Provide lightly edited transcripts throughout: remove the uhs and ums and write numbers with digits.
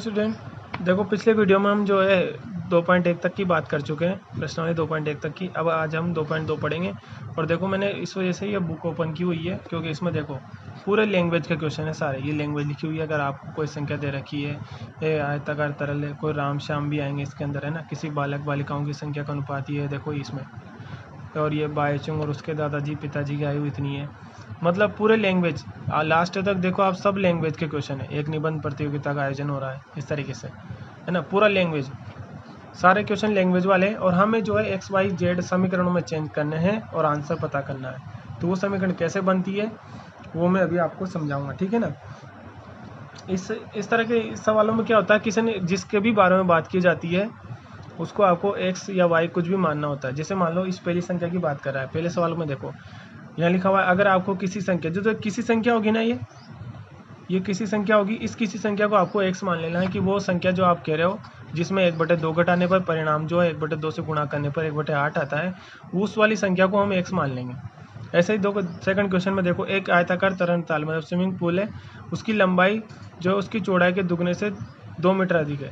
Student, देखो पिछले video में हम जो है 2.1 तक की बात कर चुके हैं, प्रश्नावली 2.1 तक की। अब आज हम 2.2 पढ़ेंगे। और देखो मैंने इस वजह से ये बुक ओपन की हुई है क्योंकि इसमें देखो पूरे लैंग्वेज के क्वेश्चन है सारे। ये लैंग्वेज लिखी हुई है। अगर आपको कोई संख्या दे रखी है, ये आयताकार तरल है, कोई राम श्याम भी आएंगे इसके अंदर, है ना। किसी बालक बालिकाओं की संख्या का अनुपात ये है देखो इसमें। और ये बायचुंग और उसके दादाजी पिताजी की आयु इतनी है। मतलब पूरे लैंग्वेज लास्ट तक देखो आप, सब लैंग्वेज के क्वेश्चन है। एक निबंध प्रतियोगिता का आयोजन हो रहा है इस तरीके से, है ना। पूरा लैंग्वेज, सारे क्वेश्चन लैंग्वेज वाले हैं। और हमें जो है एक्स वाई जेड समीकरणों में चेंज करने हैं और आंसर पता करना है। तो वो समीकरण कैसे बनती है वो मैं अभी आपको समझाऊंगा, ठीक है ना। इस तरह के सवालों में क्या होता है, किसी ने जिसके भी बारे में बात की जाती है उसको आपको एक्स या वाई कुछ भी मानना होता है। जैसे मान लो इस पहली संख्या की बात कर रहा है, पहले सवाल में देखो यहाँ लिखा हुआ है, अगर आपको किसी संख्या जो किसी संख्या होगी ना, ये किसी संख्या होगी, इस किसी संख्या को आपको एक्स मान लेना है कि वो संख्या जो आप कह रहे हो जिसमें 1/2 घटाने पर परिणाम जो है 1/2 से गुणा करने पर 1/8 आता है, उस वाली संख्या को हम एक्स मान लेंगे। ऐसे ही दो सेकंड क्वेश्चन में देखो, एक आयताकार तरल ताल मतलब स्विमिंग पूल है, उसकी लंबाई जो उसकी चौड़ाई के दुगने से 2 मीटर अधिक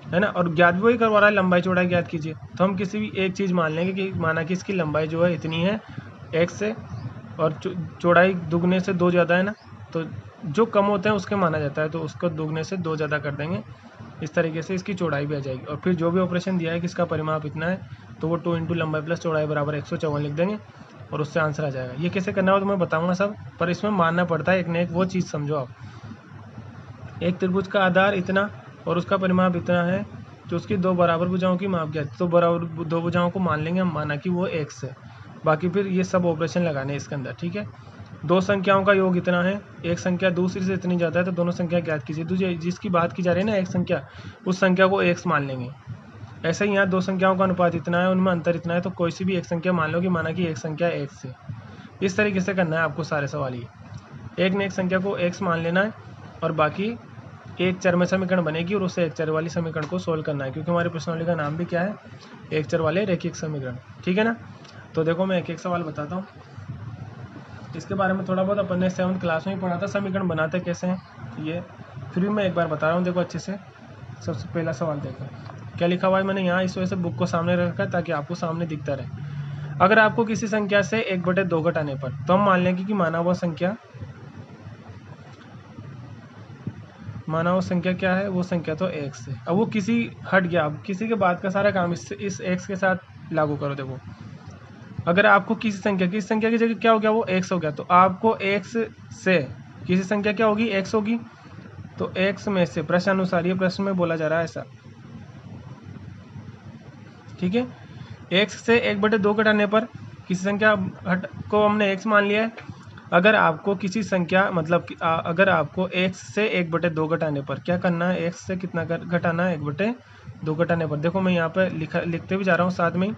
है ना। और ज्ञात भी वही करवा रहा है, लंबाई चौड़ाई ज्ञात कीजिए। तो हम किसी भी एक चीज़ मान लेंगे कि माना कि इसकी लंबाई जो है इतनी है एक्स से, और चौड़ाई दुगने से 2 ज़्यादा है ना, तो जो कम होते हैं उसके माना जाता है, तो उसको दुगने से 2 ज़्यादा कर देंगे। इस तरीके से इसकी चौड़ाई भी आ जाएगी। और फिर जो भी ऑपरेशन दिया है कि इसका परिमाप इतना है, तो वो 2 × लंबाई प्लस चौड़ाई बराबर 154 लिख देंगे और उससे आंसर आ जाएगा। ये कैसे करना हो तो मैं बताऊंगा सब, पर इसमें मानना पड़ता है एक न एक वो चीज़ समझो आप। एक त्रिभुज का आधार इतना और उसका परिमाप इतना है, तो उसकी 2 बराबर भुजाओं की माप ज्ञात, तो बराबर 2 भुजाओं को मान लेंगे हम, माना कि वो एक्स है। बाकी फिर ये सब ऑपरेशन लगाने इसके अंदर, ठीक है। 2 संख्याओं का योग इतना है, एक संख्या दूसरी से इतनी ज़्यादा है, तो दोनों संख्या ज्ञात कीजिए। तो जिसकी बात की जा रही है ना एक संख्या, उस संख्या को एक्स मान लेंगे। ऐसे ही यहाँ 2 संख्याओं का अनुपात इतना है, उनमें अंतर इतना है, तो कोई सी भी एक संख्या मान लो कि माना कि एक संख्या एक्स है। इस तरीके से करना है आपको सारे सवाल। ये एक ने एक संख्या को एक्स मान लेना है और बाकी एक चर में समीकरण बनेगी और उससे एक चर वाली समीकरण को सोल्व करना है, क्योंकि हमारी प्रश्नावली का नाम भी क्या है, एक चर वाले रैखिक समीकरण, ठीक है ना। तो देखो मैं एक एक सवाल बताता हूँ। इसके बारे में थोड़ा बहुत अपन ने 7th क्लास में ही पढ़ा था, समीकरण बनाते कैसे हैं ये, फिर भी मैं एक बार बता रहा हूँ, देखो अच्छे से। सबसे पहला सवाल देखो क्या लिखा हुआ है, मैंने यहाँ इस वजह से बुक को सामने रखा है ताकि आपको सामने दिखता रहे। अगर आपको किसी संख्या से 1/2 घटाने पर, तो हम मान लेंगे कि माना वो संख्या क्या है, वो संख्या तो एक्स है। अब वो किसी हट गया, अब किसी के बाद का सारा काम इस एक्स के साथ लागू करो। देखो अगर आपको किसी संख्या की जगह क्या हो गया, वो एक्स हो गया, तो आपको एक्स से किसी संख्या क्या होगी, एक्स होगी। तो एक्स में से प्रश्न अनुसार, ये प्रश्न में बोला जा रहा है ऐसा, ठीक है। एक्स से 1/2 घटाने पर किसी संख्या को हमने एक्स मान लिया है। अगर आपको किसी संख्या मतलब अगर आपको x से 1/2 घटाने पर क्या करना है, x से कितना घटाना है, 1/2 घटाने पर। देखो मैं यहाँ पे लिखते भी जा रहा हूँ साथ में ही।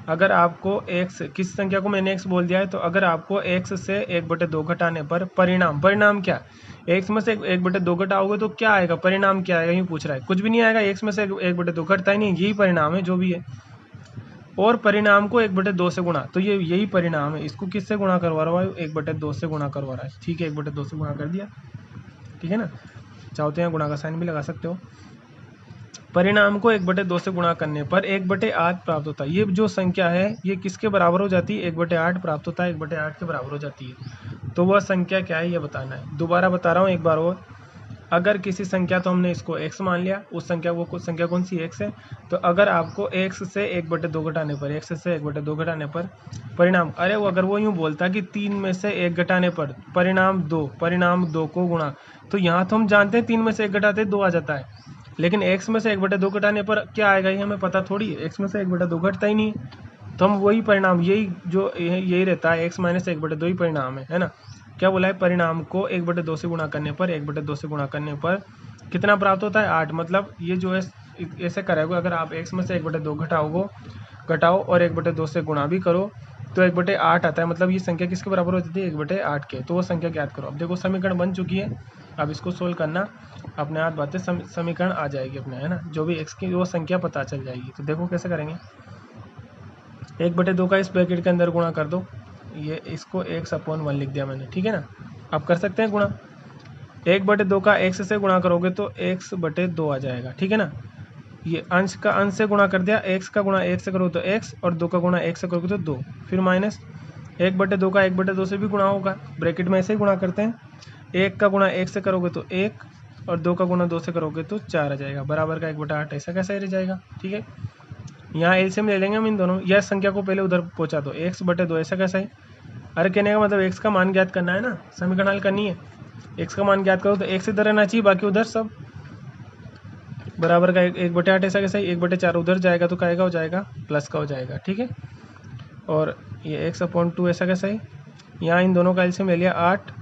अगर आपको x किसी संख्या को मैंने x बोल दिया है, तो अगर आपको x से 1/2 घटाने पर परिणाम क्या, x में से 1/2 घटाओगे तो क्या आएगा, परिणाम क्या आएगा, यूँ पूछ रहा है। कुछ भी नहीं आएगा, x में से 1/2 घटता ही नहीं, यही परिणाम है जो भी है। और परिणाम को 1/2 से गुणा, तो ये यही परिणाम है। इसको किससे गुणा करवा रहा है, 1/2 से गुणा करवा रहा है, ठीक है। 1/2 से गुणा कर दिया, ठीक है ना। चाहो तो यहाँ गुणा का साइन भी लगा सकते हो। परिणाम को 1/2 से गुणा करने पर 1/8 प्राप्त होता है। ये जो संख्या है ये किसके बराबर हो जाती है, 1/8 प्राप्त होता है, 1/8 के बराबर हो जाती है। तो वह संख्या क्या है ये बताना है। दोबारा बता रहा हूँ एक बार और, अगर किसी संख्या, तो हमने इसको x मान लिया, उस संख्या को संख्या कौन सी x है, तो अगर आपको x से 1/2 घटाने पर, x से 1/2 घटाने पर परिणाम, अरे वो अगर वो यूँ बोलता कि 3 में से 1 घटाने पर परिणाम 2 को गुणा, तो यहाँ तो हम जानते हैं 3 में से 1 घटाते 2 आ जाता है, लेकिन x में से 1/2 घटाने पर क्या आएगा ये हमें पता थोड़ी है, x में से 1/2 घटता ही नहीं है। तो हम वही परिणाम, यही रहता है, x - 1/2 ही परिणाम है ना। क्या बोला है, परिणाम को 1/2 से गुणा करने पर, 1/2 से गुणा करने पर कितना प्राप्त होता है, 8। मतलब ये जो है ऐसे करेगा, अगर आप x में से 1/2 घटाओ और 1/2 से गुणा भी करो तो 1/8 आता है। मतलब ये संख्या किसके बराबर होती थी, 1/8 के। तो वो संख्या ज्ञात करो। अब देखो समीकरण बन चुकी है, अब इसको सोल्व करना, अपने हाथ बातें समीकरण आ जाएगी अपने, है ना। जो भी x की वो संख्या पता चल जाएगी। तो देखो कैसे करेंगे, 1/2 का इस ब्रैकेट के अंदर गुणा कर दो, ये इसको x/1 लिख दिया मैंने, ठीक है ना। आप कर सकते हैं गुणा, 1/2 का x से गुणा करोगे तो x/2 आ जाएगा, ठीक है ना। ये अंश का अंश से गुणा कर दिया, x का गुणा 1 से करोगे तो x और 2 का गुणा 1 से करोगे तो 2, फिर माइनस 1/2 का 1/2 से भी गुणा होगा, ब्रैकेट में ऐसे ही गुणा करते हैं। 1 का गुणा 1 से करोगे तो 1 और 2 का गुणा 2 से करोगे तो 4 आ जाएगा, बराबर का 1/8। ऐसा कैसा रह जाएगा, ठीक है। यहाँ एलसीएम ले लेंगे हम इन दोनों, यह संख्या को पहले उधर पहुँचा दो, x/2 ऐसा कैसा है। अरे कहने का मतलब x का मान ज्ञात करना है ना, समीकरण हल करनी है। x का मान ज्ञात करो तो x इधर रहना चाहिए, बाकी उधर सब, बराबर का 1/8 ऐसा कैसा है। 1/4 उधर जाएगा तो क्या हो जाएगा, प्लस का हो जाएगा, ठीक है। और ये x/2 ऐसा कैसा है। यहाँ इन दोनों का एलसीएम ले लिया 8,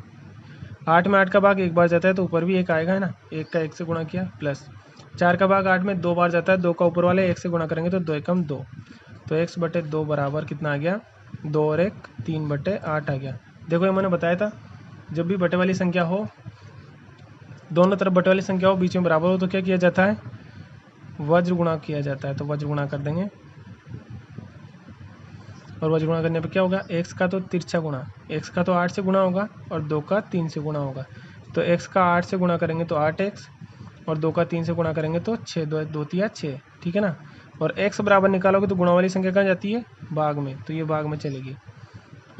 8 में 8 का भाग एक बार जाता है तो ऊपर भी 1 आएगा, है ना। 1 का 1 से गुणा किया, प्लस 4 का भाग 8 में 2 बार जाता है, 2 का ऊपर वाले 1 से गुणा करेंगे तो 2 एकम 2, तो x/2 बराबर कितना आ गया, 2 और 1 3/8 आ गया। देखो ये मैंने बताया था, जब भी बटे वाली संख्या हो, दोनों तरफ बटे वाली संख्या हो, बीच में बराबर हो तो क्या किया जाता है, वज्र गुणा किया जाता है। तो वज्र गुणा कर देंगे, और वज्र गुणा करने पर क्या होगा, x का तो तिरछा गुणा, x का तो 8 से गुणा होगा और 2 का 3 से गुणा होगा। तो x का 8 से गुणा करेंगे तो 8x और 2 का 3 से गुणा करेंगे तो 6, 2 3 6, ठीक है ना। और x बराबर निकालोगे तो गुणा वाली संख्या कहाँ जाती है, भाग में, तो ये भाग में चलेगी।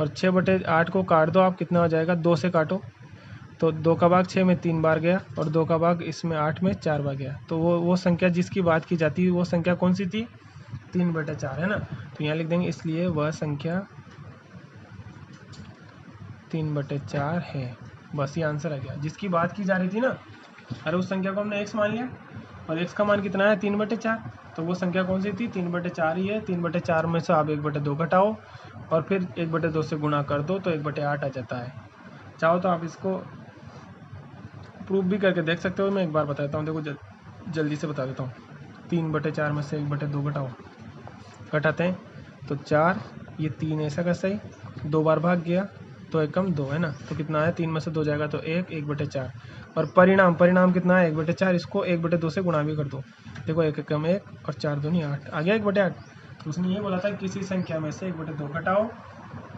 और 6/8 को काट दो आप, कितना हो जाएगा, 2 से काटो तो 2 का भाग 6 में 3 बार गया और 2 का भाग इसमें 8 में 4 बार गया। तो वो संख्या जिसकी बात की जाती है वो संख्या कौन सी थी, 3/4, है ना। तो यहाँ लिख देंगे, इसलिए वह संख्या 3/4 है। बस ये आंसर आ गया, जिसकी बात की जा रही थी ना। अरे उस संख्या को हमने x मान लिया और x का मान कितना है, 3/4, तो वो संख्या कौन सी थी, 3/4 ही है। 3/4 में से आप 1/2 घटाओ और फिर 1/2 से गुणा कर दो तो 1/8 आ जाता है। चाहो तो आप इसको प्रूफ भी करके देख सकते हो, मैं एक बार बताता हूँ। देखो जल्दी से बता देता हूँ। 3/4 में से 1/2 घटाओ, घटाते हैं तो 4, ये 3 ऐसा कैसा ही, 2 बार भाग गया तो एकम 2, है ना। तो कितना है, 3 में से 2 जाएगा तो 1, 1/4। और परिणाम कितना है, 1/4, इसको 1/2 से गुणा भी कर दो। देखो 1 एकम 1 और 4 दूनी 8 आ गया 1/8। तो उसने ये बोला था किसी संख्या में से 1/2 घटाओ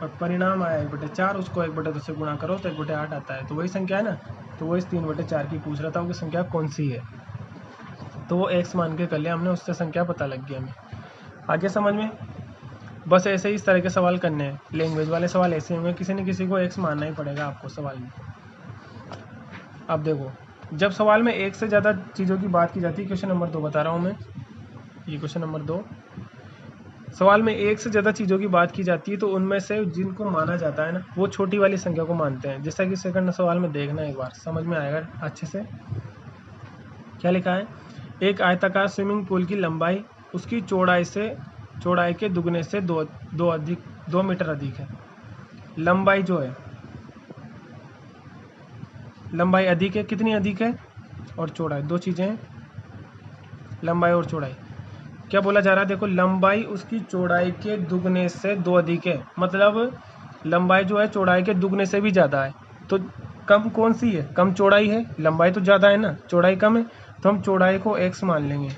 और परिणाम आया 1/4, उसको 1/2 से गुणा करो तो 1/8 आता है। तो वही संख्या है ना, तो वो इस 3/4 की पूछ रहा था कि संख्या कौन सी है। तो वो x मान के कर लिया हमने, उससे संख्या पता लग गई हमें। आगे समझ में, बस ऐसे ही इस तरह के सवाल करने हैं। लैंग्वेज वाले सवाल ऐसे होंगे, किसी न किसी को x मानना ही पड़ेगा आपको सवाल में। अब देखो, जब सवाल में एक से ज़्यादा चीज़ों की बात की जाती है, क्वेश्चन नंबर 2 बता रहा हूँ मैं, ये क्वेश्चन नंबर 2, सवाल में एक से ज़्यादा चीज़ों की बात की जाती है तो उनमें से जिनको माना जाता है ना, वो छोटी वाली संख्या को मानते हैं। जैसा कि सेकंड सवाल में देखना, एक बार समझ में आएगा अच्छे से। क्या लिखा है, एक आयताकार स्विमिंग पूल की लंबाई उसकी चौड़ाई के दुगने से 2 मीटर अधिक है। लंबाई जो है, लंबाई अधिक है, कितनी अधिक है, और चौड़ाई, दो चीज़ें हैं, लंबाई और चौड़ाई। क्या बोला जा रहा है, देखो लंबाई उसकी चौड़ाई के दुगने से 2 अधिक है, मतलब लंबाई जो है चौड़ाई के दुगने से भी ज़्यादा है। तो कम कौन सी है, कम चौड़ाई है, लंबाई तो ज़्यादा है ना, चौड़ाई कम है, तो हम चौड़ाई को x मान लेंगे।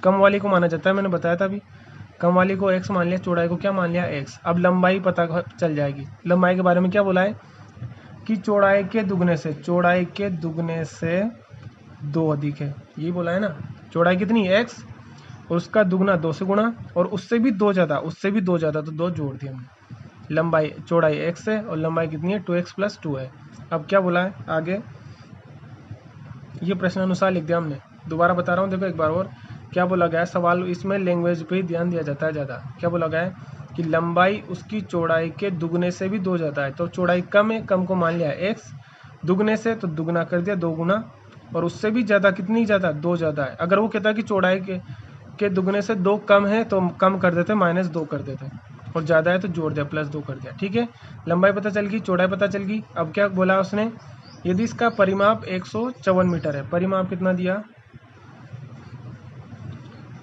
कम वाली को माना जाता है, मैंने बताया था अभी, कम वाली को x मान लिया, चौड़ाई को क्या मान लिया, x। अब लंबाई पता चल जाएगी। लंबाई के बारे में क्या बोला है कि चौड़ाई के दुगने से 2 अधिक है, यही बोला है ना। चौड़ाई कितनी है, x, और उसका दुगना 2 से गुणा, और उससे भी 2 ज़्यादा, तो 2 जोड़ दिए हमने। लंबाई चौड़ाई x है और लंबाई कितनी है, 2x + 2 है। अब क्या बोला है आगे, ये प्रश्न अनुसार लिख दिया हमने। दोबारा बता रहा हूँ, देखो एक बार और क्या बोला गया है सवाल, इसमें लैंग्वेज पे ही ध्यान दिया जाता है ज़्यादा। क्या बोला गया है कि लंबाई उसकी चौड़ाई के दुगने से भी 2 ज़्यादा है, तो चौड़ाई कम है, कम को मान लिया x, दुगने से तो दुगना कर दिया, 2 गुना, और उससे भी ज़्यादा, कितनी ज़्यादा, 2 ज़्यादा है। अगर वो कहता है कि चौड़ाई के दुगने से 2 कम है तो कम कर देते, -2 कर देते, और ज़्यादा है तो जोड़ दिया, +2 कर दिया, ठीक है। लंबाई पता चल गई, चौड़ाई पता चल गई। अब क्या बोला उसने, यदि इसका परिमाप 154 मीटर है, परिमाप कितना दिया,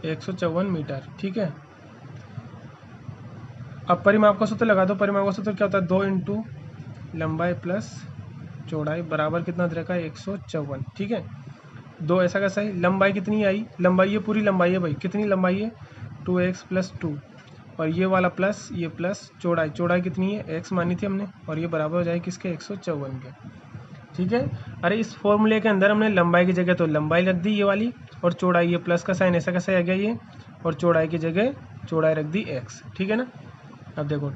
154 मीटर, ठीक है। अब परिमाप का सूत्र लगा दो, परिमाप का सूत्र क्या होता है, 2 इंटू लंबाई प्लस चौड़ाई बराबर कितना दे रखा है, 154, ठीक है। 2 ऐसा कैसा है, लंबाई कितनी आई, लंबाई ये पूरी लंबाई है भाई, कितनी लंबाई है, 2x + 2, और ये वाला प्लस, ये प्लस चौड़ाई कितनी है, x मानी थी हमने, और ये बराबर हो जाए किसके, 154 के। ठीक है। अरे इस फॉर्मूले के अंदर हमने लंबाई की जगह तो लंबाई रख दी ये वाली, और चौड़ाई, ये प्लस का साइन ऐसा कैसे आ गया ये, और चौड़ाई की जगह चौड़ाई रख दी x, ठीक है ना। अब देखो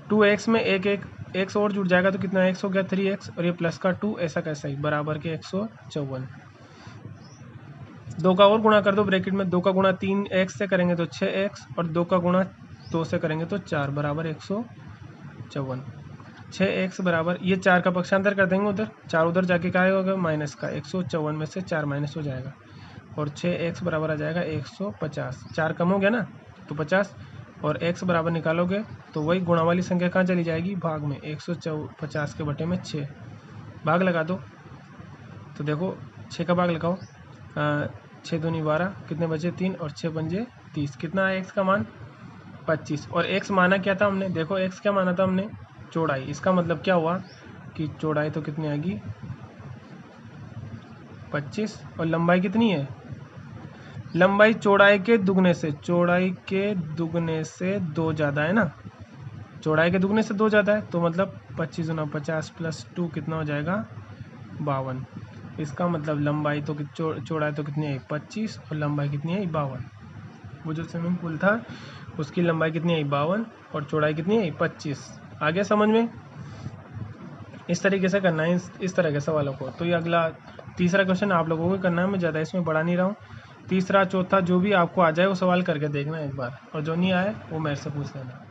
2x में एक x और जुड़ जाएगा तो कितना x हो गया 3x, और ये प्लस का 2 ऐसा कैसा ही बराबर के 154। 2 का और गुणा कर दो ब्रैकेट में, 2 का गुणा 3x से करेंगे तो 6x, और 2 का गुणा 2 से करेंगे तो 4 बराबर 154। 6x बराबर, ये 4 का पक्षांतर कर देंगे उधर, 4 उधर जाके क्या होगा माइनस का, 154 में से 4 माइनस हो जाएगा, और 6x बराबर आ जाएगा 150। 4 कम हो गया ना तो 50, और x बराबर निकालोगे तो वही गुणा वाली संख्या कहाँ चली जाएगी, भाग में, 150 के बटे में 6, भाग लगा दो। तो देखो 6 का भाग लगाओ, 6 दूनी 12, कितने बचे 3, और 6 पंजे 30, कितना है x का मान 25। और x माना क्या था हमने, देखो x क्या माना था हमने, चौड़ाई। इसका मतलब क्या हुआ कि चौड़ाई तो कितनी आएगी 25, और लंबाई कितनी है, लंबाई चौड़ाई के दुगने से, चौड़ाई के दुगने से 2 ज़्यादा है ना, चौड़ाई के दुगने से 2 ज़्यादा है, तो मतलब 25 गुना 50 प्लस 2 कितना हो जाएगा 52। इसका मतलब लंबाई तो चौड़ाई तो कितनी आई 25, और लंबाई कितनी आई 52। वो जो स्विमिंग पूल था उसकी लंबाई कितनी आई 52, और चौड़ाई कितनी आई 25। आ गया समझ में। इस तरीके से करना है इस तरह के सवालों को। तो ये अगला तीसरा क्वेश्चन आप लोगों को करना है, मैं ज़्यादा इसमें बढ़ा नहीं रहा हूँ। तीसरा चौथा जो भी आपको आ जाए वो सवाल करके देखना एक बार, और जो नहीं आए वो मेरे से पूछ लेना।